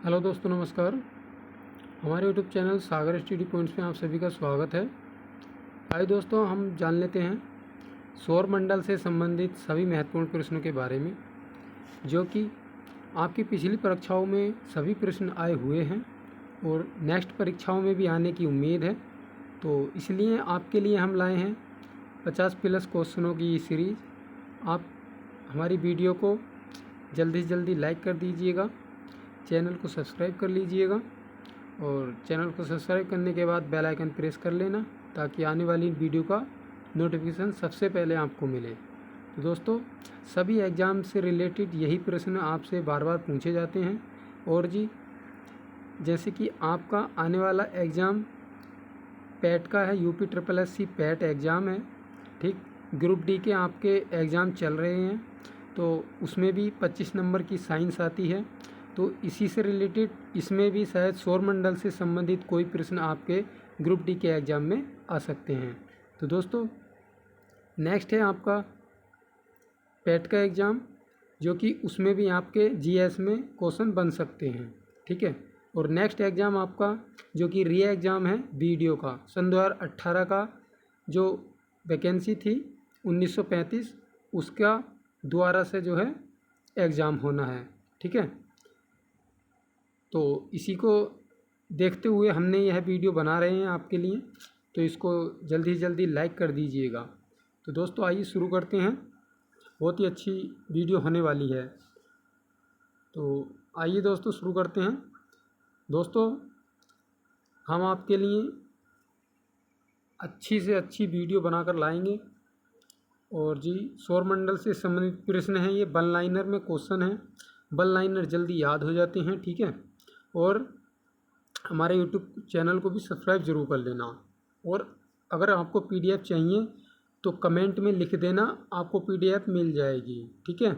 Hello दोस्तों, नमस्कार। हमारे यूट्यूब चैनल सागर स्टडी पॉइंट्स में आप सभी का स्वागत है। आइए दोस्तों, हम जान लेते हैं सौर मंडल से संबंधित सभी महत्वपूर्ण प्रश्नों के बारे में, जो कि आपकी पिछली परीक्षाओं में सभी प्रश्न आए हुए हैं और नेक्स्ट परीक्षाओं में भी आने की उम्मीद है। तो इसलिए आपके लिए हम लाए हैं 50+ क्वेश्चनों की ये सीरीज़। आप हमारी वीडियो को जल्दी से जल्दी लाइक कर दीजिएगा, चैनल को सब्सक्राइब कर लीजिएगा और चैनल को सब्सक्राइब करने के बाद बेल आइकन प्रेस कर लेना, ताकि आने वाली वीडियो का नोटिफिकेशन सबसे पहले आपको मिले। तो दोस्तों, सभी एग्ज़ाम से रिलेटेड यही प्रश्न आपसे बार बार पूछे जाते हैं। और जी, जैसे कि आपका आने वाला एग्ज़ाम पैट का है, UP SSSC पैट एग्ज़ाम है, ठीक। ग्रुप डी के आपके एग्ज़ाम चल रहे हैं, तो उसमें भी 25 नंबर की साइंस आती है। तो इसी से रिलेटेड इसमें भी शायद सौरमंडल से संबंधित कोई प्रश्न आपके ग्रुप डी के एग्ज़ाम में आ सकते हैं। तो दोस्तों, नेक्स्ट है आपका पैट का एग्ज़ाम, जो कि उसमें भी आपके GS में क्वेश्चन बन सकते हैं, ठीक है। और नेक्स्ट एग्ज़ाम आपका जो कि री एग्ज़ाम है BDO का, सन 2018 का जो वैकेंसी थी 1935, उसका दोबारा से जो है एग्ज़ाम होना है, ठीक है। तो इसी को देखते हुए हमने यह वीडियो बना रहे हैं आपके लिए, तो इसको जल्दी से जल्दी लाइक कर दीजिएगा। तो दोस्तों, आइए शुरू करते हैं। बहुत ही अच्छी वीडियो होने वाली है। तो आइए दोस्तों, शुरू करते हैं। दोस्तों, हम आपके लिए अच्छी से अच्छी वीडियो बनाकर लाएंगे। और जी, सौरमंडल से संबंधित प्रश्न हैं, ये वन लाइनर में क्वेश्चन हैं। वन लाइनर जल्दी याद हो जाते हैं, ठीक है। और हमारे यूट्यूब चैनल को भी सब्सक्राइब जरूर कर लेना। और अगर आपको PDF चाहिए तो कमेंट में लिख देना, आपको PDF मिल जाएगी, ठीक है।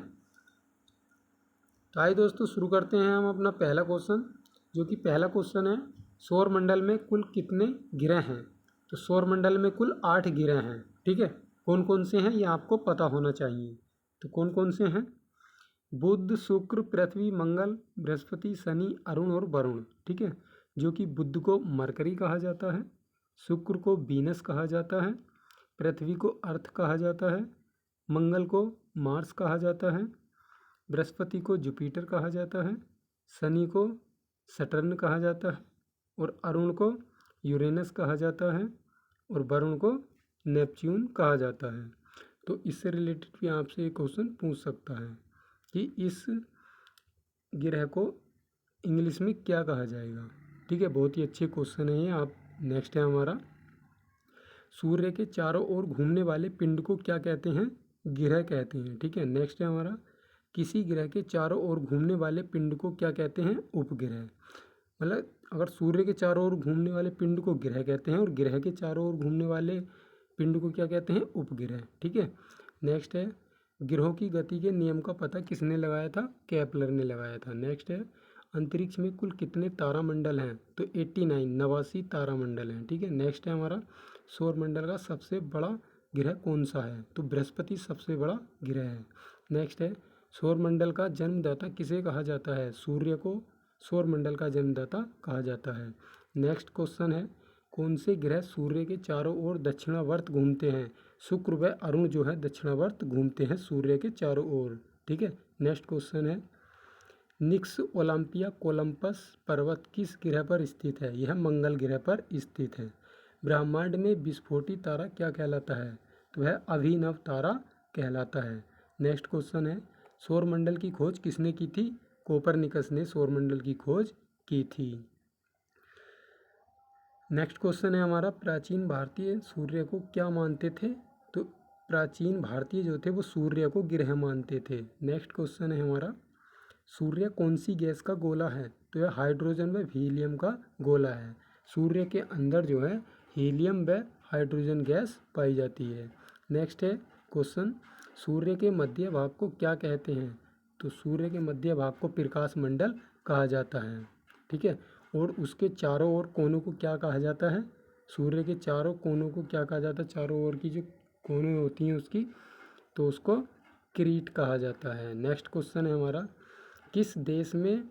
तो आइए दोस्तों, शुरू करते हैं हम अपना पहला क्वेश्चन, जो कि पहला क्वेश्चन है, सौरमंडल में कुल कितने ग्रह हैं। तो सौरमंडल में कुल 8 ग्रह हैं, ठीक है। कौन कौन से हैं ये आपको पता होना चाहिए। तो कौन कौन से हैं? बुध, शुक्र, पृथ्वी, मंगल, बृहस्पति, शनि, अरुण और वरुण, ठीक है। जो कि बुध को मरकरी कहा जाता है, शुक्र को वीनस कहा जाता है, पृथ्वी को अर्थ कहा जाता है, मंगल को मार्स कहा जाता है, बृहस्पति को जुपिटर कहा जाता है, शनि को सटर्न कहा जाता है और अरुण को यूरेनस कहा जाता है और वरुण को नेपच्यून कहा जाता है। तो इससे रिलेटेड भी आपसे एक क्वेश्चन पूछ सकता है कि इस ग्रह को इंग्लिश में क्या कहा जाएगा, ठीक है। बहुत ही अच्छे क्वेश्चन है ये। आप नेक्स्ट है हमारा, सूर्य के चारों ओर घूमने वाले पिंड को क्या कहते हैं? ग्रह कहते हैं, ठीक है। नेक्स्ट है हमारा, किसी ग्रह के चारों ओर घूमने वाले पिंड को क्या कहते हैं? उपग्रह। मतलब अगर सूर्य के चारों ओर घूमने वाले पिंड को ग्रह कहते हैं और ग्रह के चारों ओर घूमने वाले पिंड को क्या कहते हैं? उपग्रह, ठीक है। नेक्स्ट है, ग्रहों की गति के नियम का पता किसने लगाया था? केपलर ने लगाया था। नेक्स्ट है, अंतरिक्ष में कुल कितने तारामंडल हैं? तो 89 89 तारामंडल हैं, ठीक है। नेक्स्ट है हमारा, सौरमंडल का सबसे बड़ा ग्रह कौन सा है? तो बृहस्पति सबसे बड़ा ग्रह है। नेक्स्ट है, सौरमंडल का जन्मदाता किसे कहा जाता है? सूर्य को सौरमंडल का जन्मदाता कहा जाता है। नेक्स्ट क्वेश्चन है, कौन से ग्रह सूर्य के चारों ओर दक्षिणावर्त घूमते हैं? शुक्र व अरुण जो है दक्षिणावर्त घूमते हैं सूर्य के चारों ओर, ठीक है। नेक्स्ट क्वेश्चन है, निक्स ओलंपिया कोलंपस पर्वत किस ग्रह पर स्थित है? यह मंगल ग्रह पर स्थित है। ब्रह्मांड में विस्फोटी तारा क्या कहलाता है? तो वह अभिनव तारा कहलाता है। नेक्स्ट क्वेश्चन है, सौरमंडल की खोज किसने की थी? कोपरनिकस ने सौरमंडल की खोज की थी। नेक्स्ट क्वेश्चन है हमारा, प्राचीन भारतीय सूर्य को क्या मानते थे? तो प्राचीन भारतीय जो थे वो सूर्य को ग्रह मानते थे। नेक्स्ट क्वेश्चन है हमारा, सूर्य कौन सी गैस का गोला है? तो यह हाइड्रोजन व हीलियम का गोला है। सूर्य के अंदर जो है हीलियम व हाइड्रोजन गैस पाई जाती है। नेक्स्ट है क्वेश्चन, सूर्य के मध्य भाग को क्या कहते हैं? तो सूर्य के मध्य भाग को प्रकाश मंडल कहा जाता है, ठीक है। और उसके चारों ओर कोनों को क्या कहा जाता है? सूर्य के चारों कोनों को क्या कहा जाता है? चारों ओर की जो कोनें होती हैं उसकी, तो उसको क्रीट कहा जाता है। नेक्स्ट क्वेश्चन है हमारा, किस देश में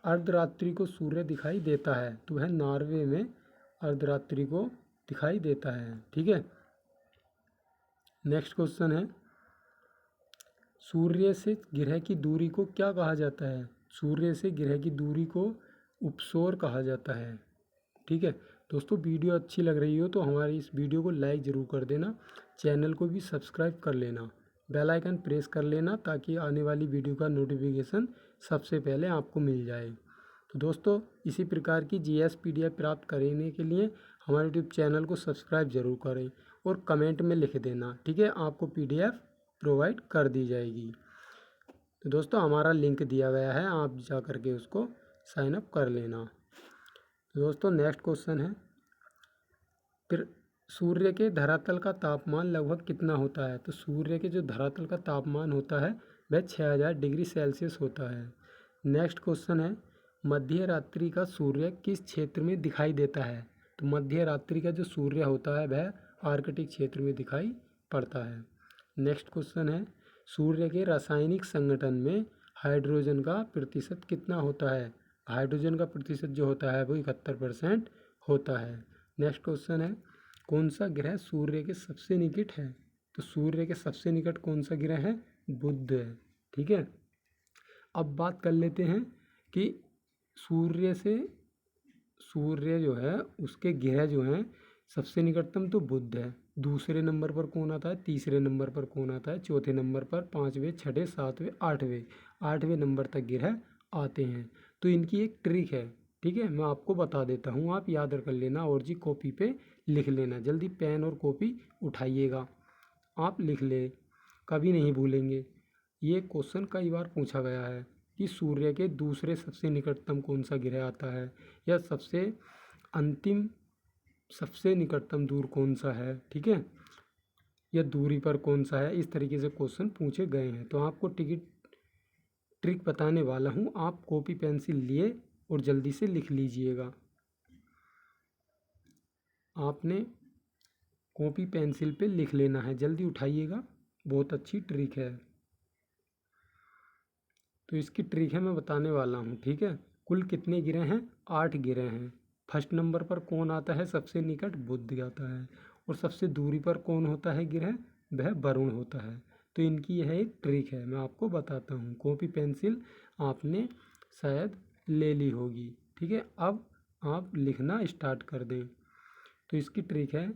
अर्धरात्रि को सूर्य दिखाई देता है? तो वह नॉर्वे में अर्धरात्रि को दिखाई देता है। ठीक है। नेक्स्ट क्वेश्चन है, सूर्य से ग्रह की दूरी को क्या कहा जाता है? सूर्य से ग्रह की दूरी को उपसौर कहा जाता है। ठीक है दोस्तों, वीडियो अच्छी लग रही हो तो हमारी इस वीडियो को लाइक ज़रूर कर देना, चैनल को भी सब्सक्राइब कर लेना, बेल आइकन प्रेस कर लेना ताकि आने वाली वीडियो का नोटिफिकेशन सबसे पहले आपको मिल जाए। तो दोस्तों, इसी प्रकार की जीएस पीडीएफ प्राप्त करने के लिए हमारे यूट्यूब चैनल को सब्सक्राइब जरूर करें और कमेंट में लिख देना। ठीक है, आपको पीडीएफ प्रोवाइड कर दी जाएगी। तो दोस्तों, हमारा लिंक दिया गया है, आप जा करके उसको साइन अप कर लेना। तो दोस्तों, नेक्स्ट क्वेश्चन है, फिर सूर्य के धरातल का तापमान लगभग कितना होता है? तो सूर्य के जो धरातल का तापमान होता है वह 6000 डिग्री सेल्सियस होता है। नेक्स्ट क्वेश्चन है, मध्य रात्रि का सूर्य किस क्षेत्र में दिखाई देता है? तो मध्य रात्रि का जो सूर्य होता है वह आर्कटिक क्षेत्र में दिखाई पड़ता है। नेक्स्ट क्वेश्चन है, सूर्य के रासायनिक संगठन में हाइड्रोजन का प्रतिशत कितना होता है? हाइड्रोजन का प्रतिशत जो होता है वो 71% होता है। नेक्स्ट क्वेश्चन है, कौन सा ग्रह सूर्य के सबसे निकट है? तो सूर्य के सबसे निकट कौन सा ग्रह है? बुध है। ठीक है, अब बात कर लेते हैं कि सूर्य जो है उसके ग्रह जो हैं सबसे निकटतम तो बुध है। दूसरे नंबर पर कौन आता है? तीसरे नंबर पर कौन आता है? चौथे नंबर पर, पाँचवें, छठे, सातवें, आठवें नंबर तक ग्रह आते हैं। तो इनकी एक ट्रिक है। ठीक है, मैं आपको बता देता हूँ, आप याद कर लेना और जी कॉपी पे लिख लेना। जल्दी पेन और कॉपी उठाइएगा, आप लिख ले, कभी नहीं भूलेंगे। ये क्वेश्चन कई बार पूछा गया है कि सूर्य के दूसरे सबसे निकटतम कौन सा ग्रह आता है, या सबसे अंतिम सबसे निकटतम दूर कौन सा है। ठीक है, या दूरी पर कौन सा है, इस तरीके से क्वेश्चन पूछे गए हैं। तो आपको ट्रिक बताने वाला हूँ, आप कॉपी पेंसिल लिए और जल्दी से लिख लीजिएगा। आपने कॉपी पेंसिल पे लिख लेना है, जल्दी उठाइएगा, बहुत अच्छी ट्रिक है। तो इसकी ट्रिक है मैं बताने वाला हूँ। ठीक है, कुल कितने ग्रह हैं? 8 ग्रह हैं। फर्स्ट नंबर पर कौन आता है सबसे निकट? बुध आता है। और सबसे दूरी पर कौन होता है ग्रह? वह वरुण होता है। तो इनकी यह एक ट्रिक है, मैं आपको बताता हूँ। कॉपी पेंसिल आपने शायद ले ली होगी। ठीक है, अब आप लिखना स्टार्ट कर दें। तो इसकी ट्रिक है,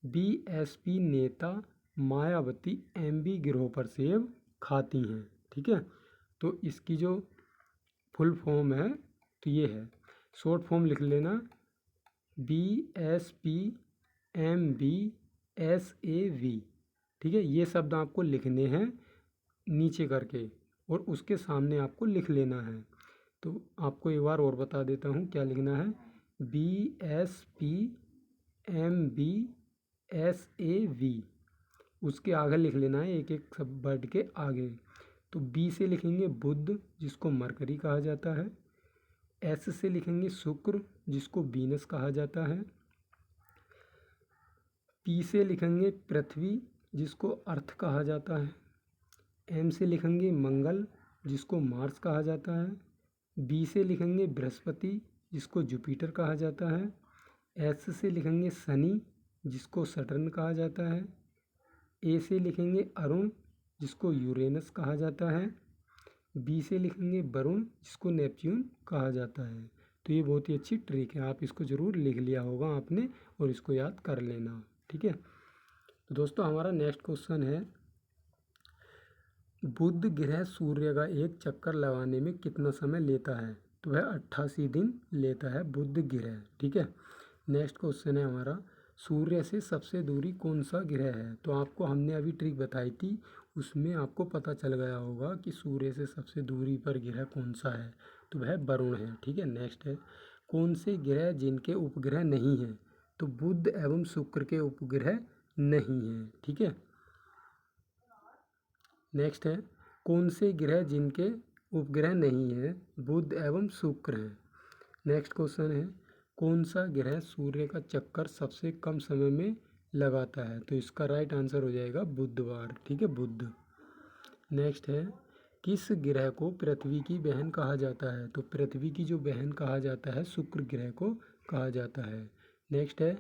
बीएसपी नेता मायावती एमबी ग्रहों पर सेब खाती हैं। ठीक है, तो इसकी जो फुल फॉर्म है तो ये है, शॉर्ट फॉर्म लिख लेना, BSPMBSAV। ठीक है, ये शब्द आपको लिखने हैं नीचे करके और उसके सामने आपको लिख लेना है। तो आपको एक बार और बता देता हूँ क्या लिखना है, BSPMBSAV, उसके आगे लिख लेना है एक एक सब वर्ड के आगे। तो बी से लिखेंगे बुध, जिसको मरकरी कहा जाता है। एस से लिखेंगे शुक्र, जिसको वीनस कहा जाता है। पी से लिखेंगे पृथ्वी, जिसको अर्थ कहा जाता है। एम से लिखेंगे मंगल, जिसको मार्स कहा जाता है। बी से लिखेंगे बृहस्पति, जिसको जुपिटर कहा जाता है। एस से लिखेंगे शनि, जिसको सटर्न कहा जाता है। ए से लिखेंगे अरुण, जिसको यूरेनस कहा जाता है। बी से लिखेंगे वरुण, जिसको नेपच्यून कहा जाता है। तो ये बहुत ही अच्छी ट्रिक है, आप इसको ज़रूर लिख लिया होगा आपने और इसको याद कर लेना। ठीक है, तो दोस्तों हमारा नेक्स्ट क्वेश्चन है, बुध ग्रह सूर्य का एक चक्कर लगाने में कितना समय लेता है? तो वह 88 दिन लेता है बुध ग्रह। ठीक है, नेक्स्ट क्वेश्चन है हमारा, सूर्य से सबसे दूरी कौन सा ग्रह है? तो आपको हमने अभी ट्रिक बताई थी, उसमें आपको पता चल गया होगा कि सूर्य से सबसे दूरी पर ग्रह कौन सा है, तो वह वरुण है। ठीक है, नेक्स्ट है, कौन से ग्रह जिनके उपग्रह नहीं हैं? तो बुध एवं शुक्र के उपग्रह नहीं हैं। ठीक है, नेक्स्ट है, कौन से ग्रह जिनके उपग्रह नहीं हैं? बुध एवं शुक्र हैं। नेक्स्ट क्वेश्चन है, कौन सा ग्रह सूर्य का चक्कर सबसे कम समय में लगाता है? तो इसका राइट आंसर हो जाएगा बुधवार। ठीक है, बुध। नेक्स्ट है, किस ग्रह को पृथ्वी की बहन कहा जाता है? तो पृथ्वी की जो बहन कहा जाता है शुक्र ग्रह को कहा जाता है। नेक्स्ट है,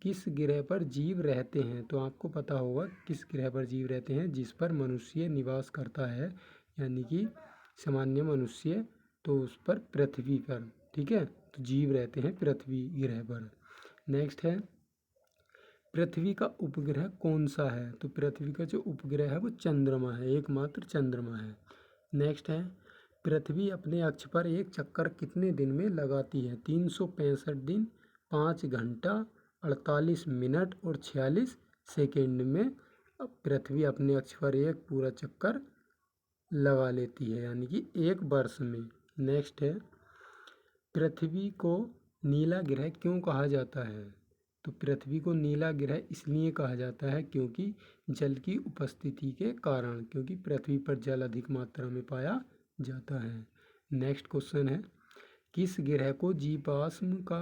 किस ग्रह पर जीव रहते हैं? तो आपको पता होगा किस ग्रह पर जीव रहते हैं, जिस पर मनुष्य निवास करता है, यानी कि सामान्य मनुष्य, तो उस पर पृथ्वी पर, ठीक है, तो जीव रहते हैं पृथ्वी ग्रह पर। नेक्स्ट है, पृथ्वी का उपग्रह कौन सा है? तो पृथ्वी का जो उपग्रह है वो चंद्रमा है, एकमात्र चंद्रमा है। नेक्स्ट है, पृथ्वी अपने अक्ष पर एक चक्कर कितने दिन में लगाती है? 365 दिन, 5 घंटा, 48 मिनट और 46 सेकेंड में पृथ्वी अपने अक्ष पर एक पूरा चक्कर लगा लेती है, यानी कि एक वर्ष में। नेक्स्ट है, पृथ्वी को नीला ग्रह क्यों कहा जाता है? तो पृथ्वी को नीला ग्रह इसलिए कहा जाता है क्योंकि जल की उपस्थिति के कारण, क्योंकि पृथ्वी पर जल अधिक मात्रा में पाया जाता है। नेक्स्ट क्वेश्चन है, किस ग्रह को जीवाश्म का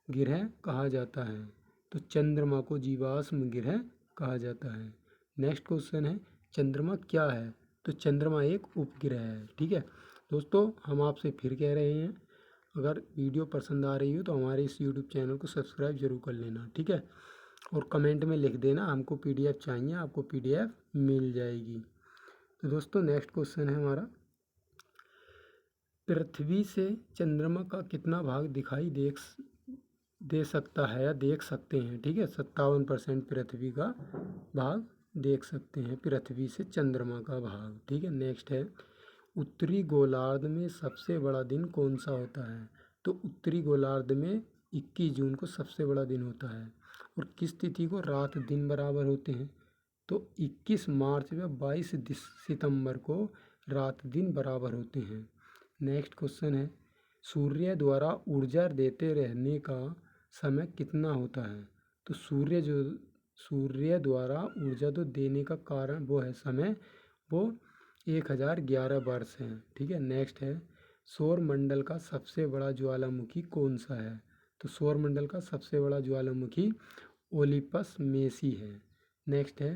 ग्रह कहा जाता है? तो चंद्रमा को जीवाश्म ग्रह कहा जाता है। नेक्स्ट क्वेश्चन है, चंद्रमा क्या है? तो चंद्रमा एक उपग्रह है, ठीक है। दोस्तों, हम आपसे फिर कह रहे हैं, अगर वीडियो पसंद आ रही हो तो हमारे इस यूट्यूब चैनल को सब्सक्राइब जरूर कर लेना, ठीक है। और कमेंट में लिख देना हमको PDF चाहिए, आपको PDF मिल जाएगी। तो दोस्तों, नेक्स्ट क्वेश्चन है हमारा, पृथ्वी से चंद्रमा का कितना भाग दिखाई दे सकता है या देख सकते हैं? ठीक है, 57% पृथ्वी का भाग देख सकते हैं, पृथ्वी से चंद्रमा का भाग, ठीक है। नेक्स्ट है, उत्तरी गोलार्ध में सबसे बड़ा दिन कौन सा होता है? तो उत्तरी गोलार्ध में 21 जून को सबसे बड़ा दिन होता है। और किस तिथि को रात दिन बराबर होते हैं? तो 21 मार्च व 22 सितंबर को रात दिन बराबर होते हैं। नेक्स्ट क्वेश्चन है, सूर्य द्वारा ऊर्जा देते रहने का समय कितना होता है? तो सूर्य द्वारा ऊर्जा तो देने का कारण वो है समय, वो 1011 वर्ष है, ठीक है। नेक्स्ट है, सौर मंडल का सबसे बड़ा ज्वालामुखी कौन सा है? तो सौर मंडल का सबसे बड़ा ज्वालामुखी ओलिपस मेसी है। नेक्स्ट है,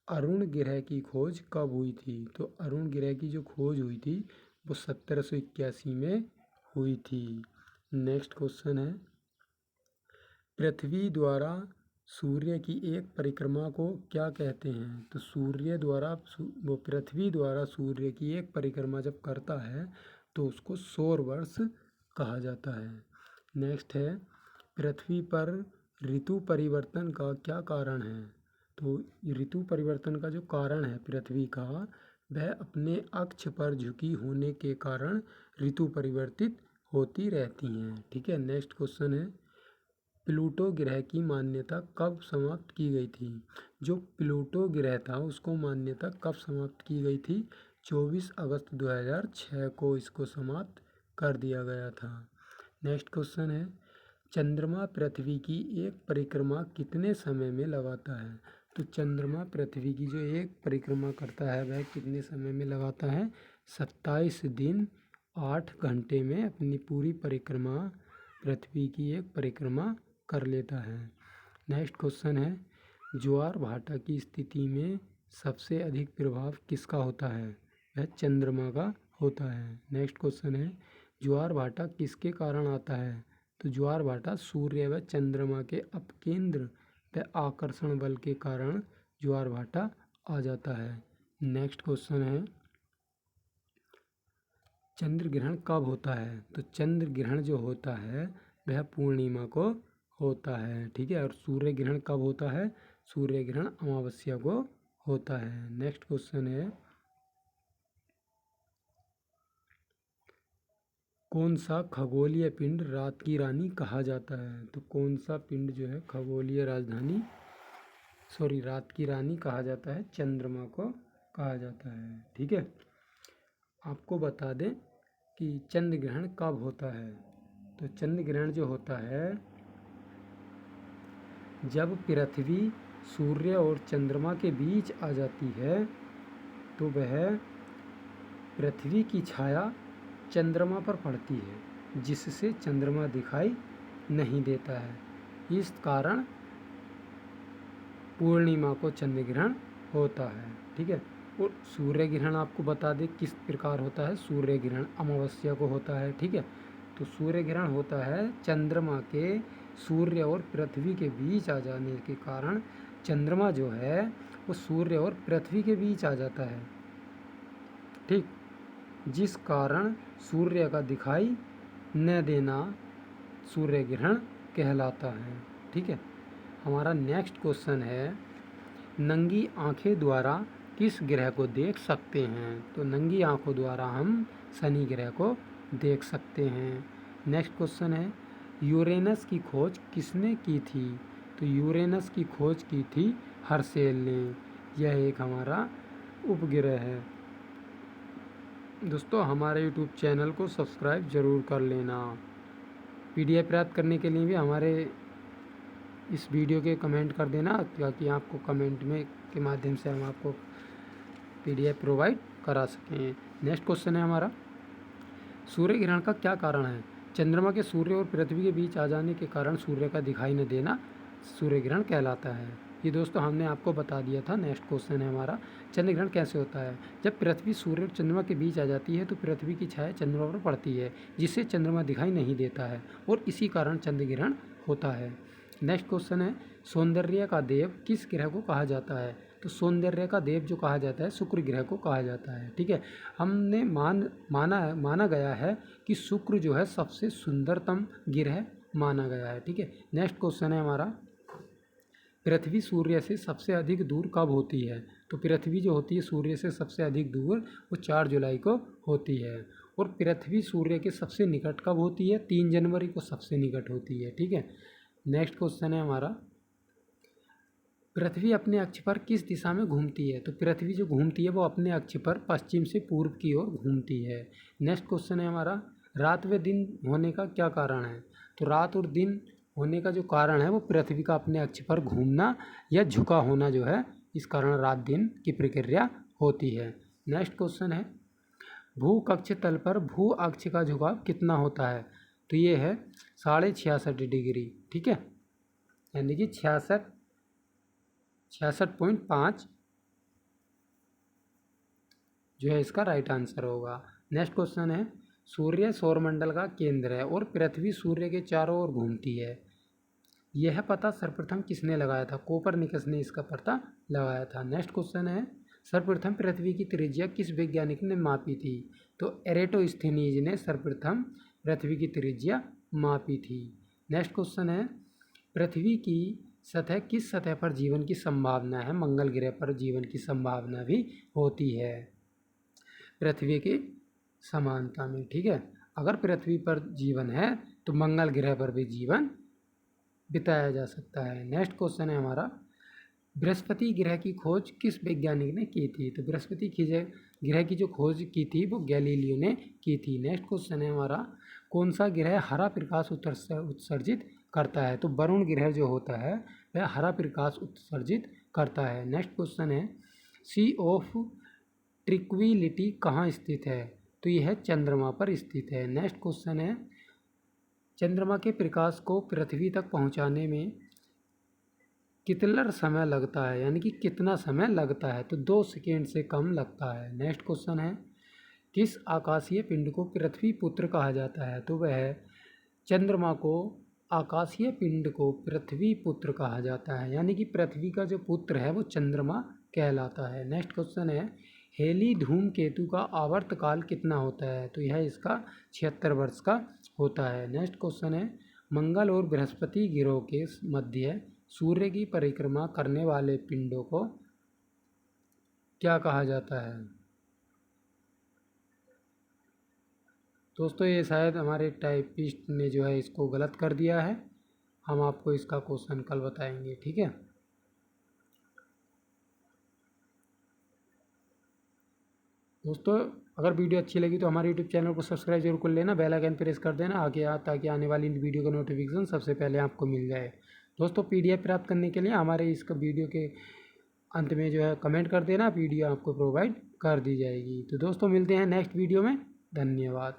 अरुण ग्रह की खोज कब हुई थी? तो अरुण ग्रह की जो खोज हुई थी वो 1781 में हुई थी। नेक्स्ट क्वेश्चन है, पृथ्वी द्वारा सूर्य की एक परिक्रमा को क्या कहते हैं? तो पृथ्वी द्वारा सूर्य की एक परिक्रमा जब करता है तो उसको सौर वर्ष कहा जाता है। नेक्स्ट है, पृथ्वी पर ऋतु परिवर्तन का क्या कारण है? तो ऋतु परिवर्तन का जो कारण है पृथ्वी का, वह अपने अक्ष पर झुकी होने के कारण ऋतु परिवर्तित होती रहती हैं, ठीक है। नेक्स्ट क्वेश्चन है, प्लूटो ग्रह की मान्यता कब समाप्त की गई थी? जो प्लूटो ग्रह था उसको मान्यता कब समाप्त की गई थी? 24 अगस्त 2006 को इसको समाप्त कर दिया गया था। नेक्स्ट क्वेश्चन है, चंद्रमा पृथ्वी की एक परिक्रमा कितने समय में लगाता है? तो चंद्रमा पृथ्वी की जो एक परिक्रमा करता है वह कितने समय में लगाता है? 27 दिन 8 घंटे में अपनी पूरी परिक्रमा, पृथ्वी की एक परिक्रमा कर लेता है। नेक्स्ट क्वेश्चन है, ज्वार भाटा की स्थिति में सबसे अधिक प्रभाव किसका होता है? वह चंद्रमा का होता है। नेक्स्ट क्वेश्चन है, ज्वार भाटा किसके कारण आता है? तो ज्वार भाटा सूर्य व चंद्रमा के अपकेंद्र व आकर्षण बल के कारण ज्वार भाटा आ जाता है। नेक्स्ट क्वेश्चन है, चंद्र ग्रहण कब होता है? तो चंद्र ग्रहण जो होता है वह पूर्णिमा को होता है, ठीक है। और सूर्य ग्रहण कब होता है? सूर्य ग्रहण अमावस्या को होता है। नेक्स्ट क्वेश्चन है, कौन सा खगोलीय पिंड रात की रानी कहा जाता है? तो कौन सा पिंड जो है रात की रानी कहा जाता है? चंद्रमा को कहा जाता है, ठीक है। आपको बता दें कि चंद्र ग्रहण कब होता है? तो चंद्र ग्रहण जो होता है जब पृथ्वी सूर्य और चंद्रमा के बीच आ जाती है तो वह पृथ्वी की छाया चंद्रमा पर पड़ती है, जिससे चंद्रमा दिखाई नहीं देता है। इस कारण पूर्णिमा को चंद्र ग्रहण होता है, ठीक है। और सूर्य ग्रहण आपको बता दें किस प्रकार होता है। सूर्य ग्रहण अमावस्या को होता है, ठीक है। तो सूर्य ग्रहण होता है चंद्रमा के सूर्य और पृथ्वी के बीच आ जाने के कारण चंद्रमा जो है वो सूर्य और पृथ्वी के बीच आ जाता है, ठीक, जिस कारण सूर्य का दिखाई न देना सूर्य ग्रहण कहलाता है, ठीक है। हमारा नेक्स्ट क्वेश्चन है, नंगी आंखें द्वारा किस ग्रह को देख सकते हैं। तो नंगी आंखों द्वारा हम शनि ग्रह को देख सकते हैं। नेक्स्ट क्वेश्चन है, यूरेनस की खोज किसने की थी। तो यूरेनस की खोज की थी हर्शेल ने। यह एक हमारा उपग्रह है। दोस्तों हमारे यूट्यूब चैनल को सब्सक्राइब ज़रूर कर लेना। PDF प्राप्त करने के लिए भी हमारे इस वीडियो के कमेंट कर देना, ताकि आपको कमेंट में के माध्यम से हम आपको PDF प्रोवाइड करा सकें। नेक्स्ट क्वेश्चन है हमारा, सूर्य ग्रहण का क्या कारण है। चंद्रमा के सूर्य और पृथ्वी के बीच आ जाने के कारण सूर्य का दिखाई न देना सूर्य ग्रहण कहलाता है। ये दोस्तों हमने आपको बता दिया था। नेक्स्ट क्वेश्चन है हमारा, चंद्र ग्रहण कैसे होता है। जब पृथ्वी सूर्य और चंद्रमा के बीच आ जाती है तो पृथ्वी की छाया चंद्रमा पर पड़ती है, जिससे चंद्रमा दिखाई नहीं देता है और इसी कारण चंद्र ग्रहण होता है। नेक्स्ट क्वेश्चन है, सौंदर्य का देव किस ग्रह को कहा जाता है। तो सौंदर्य का देव जो कहा जाता है शुक्र ग्रह को कहा जाता है, ठीक है। हमने माना गया है कि शुक्र जो है सबसे सुंदरतम ग्रह माना गया है, ठीक है। नेक्स्ट क्वेश्चन है हमारा, पृथ्वी सूर्य से सबसे अधिक दूर कब होती है। तो पृथ्वी जो होती है सूर्य से सबसे अधिक दूर वो 4 जुलाई को होती है। और पृथ्वी सूर्य के सबसे निकट कब होती है। 3 जनवरी को सबसे निकट होती है, ठीक है। नेक्स्ट क्वेश्चन है हमारा, पृथ्वी अपने अक्ष पर किस दिशा में घूमती है। तो पृथ्वी जो घूमती है वो अपने अक्ष पर पश्चिम से पूर्व की ओर घूमती है। नेक्स्ट क्वेश्चन है हमारा, रात व दिन होने का क्या कारण है। तो रात और दिन होने का जो कारण है वो पृथ्वी का अपने अक्ष पर घूमना या झुका होना जो है, इस कारण रात दिन की प्रक्रिया होती है। नेक्स्ट क्वेश्चन है, भू कक्ष तल पर भू अक्ष का झुकाव कितना होता है। तो ये है 66.5 डिग्री, ठीक है, यानी कि 66.5 जो है इसका राइट आंसर होगा। नेक्स्ट क्वेश्चन है, सूर्य सौरमंडल का केंद्र है और पृथ्वी सूर्य के चारों ओर घूमती है। यह पता सर्वप्रथम किसने लगाया था। कोपरनिकस ने इसका पता लगाया था। नेक्स्ट क्वेश्चन है, सर्वप्रथम पृथ्वी की त्रिज्या किस वैज्ञानिक ने मापी थी। तो एरेटोस्थेनीज ने सर्वप्रथम पृथ्वी की त्रिज्या मापी थी। नेक्स्ट क्वेश्चन है, पृथ्वी की सतह किस सतह पर जीवन की संभावना है। मंगल ग्रह पर जीवन की संभावना भी होती है पृथ्वी की समानता में, ठीक है। अगर पृथ्वी पर जीवन है तो मंगल ग्रह पर भी जीवन बिताया जा सकता है। नेक्स्ट क्वेश्चन है हमारा, बृहस्पति ग्रह की खोज किस वैज्ञानिक ने की थी। तो बृहस्पति ग्रह की जो खोज की थी वो गैलीलियो ने की थी। नेक्स्ट क्वेश्चन है हमारा, कौन सा ग्रह हरा प्रकाश उत्सर्जित करता है। तो वरुण ग्रह जो होता है वह हरा प्रकाश उत्सर्जित करता है। नेक्स्ट क्वेश्चन है, सी ऑफ ट्रिक्विलिटी कहाँ स्थित है। तो यह चंद्रमा पर स्थित है। नेक्स्ट क्वेश्चन है, चंद्रमा के प्रकाश को पृथ्वी तक पहुंचाने में कितना समय लगता है, यानी कि कितना समय लगता है। तो 2 सेकेंड से कम लगता है। नेक्स्ट क्वेश्चन है, किस आकाशीय पिंड को पृथ्वी पुत्र कहा जाता है। तो वह चंद्रमा को आकाशीय पिंड को पृथ्वी पुत्र कहा जाता है, यानी कि पृथ्वी का जो पुत्र है वो चंद्रमा कहलाता है। नेक्स्ट क्वेश्चन है, हेली धूमकेतु का आवर्तकाल कितना होता है। तो यह इसका 76 वर्ष का होता है। नेक्स्ट क्वेश्चन है, मंगल और बृहस्पति ग्रहों के मध्य सूर्य की परिक्रमा करने वाले पिंडों को क्या कहा जाता है। दोस्तों ये शायद हमारे टाइपिस्ट ने जो है इसको गलत कर दिया है। हम आपको इसका क्वेश्चन कल बताएंगे, ठीक है। दोस्तों अगर वीडियो अच्छी लगी तो हमारे यूट्यूब चैनल को सब्सक्राइब जरूर कर लेना, बेल आइकन प्रेस कर देना ताकि आने वाली वीडियो का नोटिफिकेशन सबसे पहले आपको मिल जाए। दोस्तों PDF प्राप्त करने के लिए हमारे इस वीडियो के अंत में जो है कमेंट कर देना, वीडियो आपको प्रोवाइड कर दी जाएगी। तो दोस्तों मिलते हैं नेक्स्ट वीडियो में, धन्यवाद।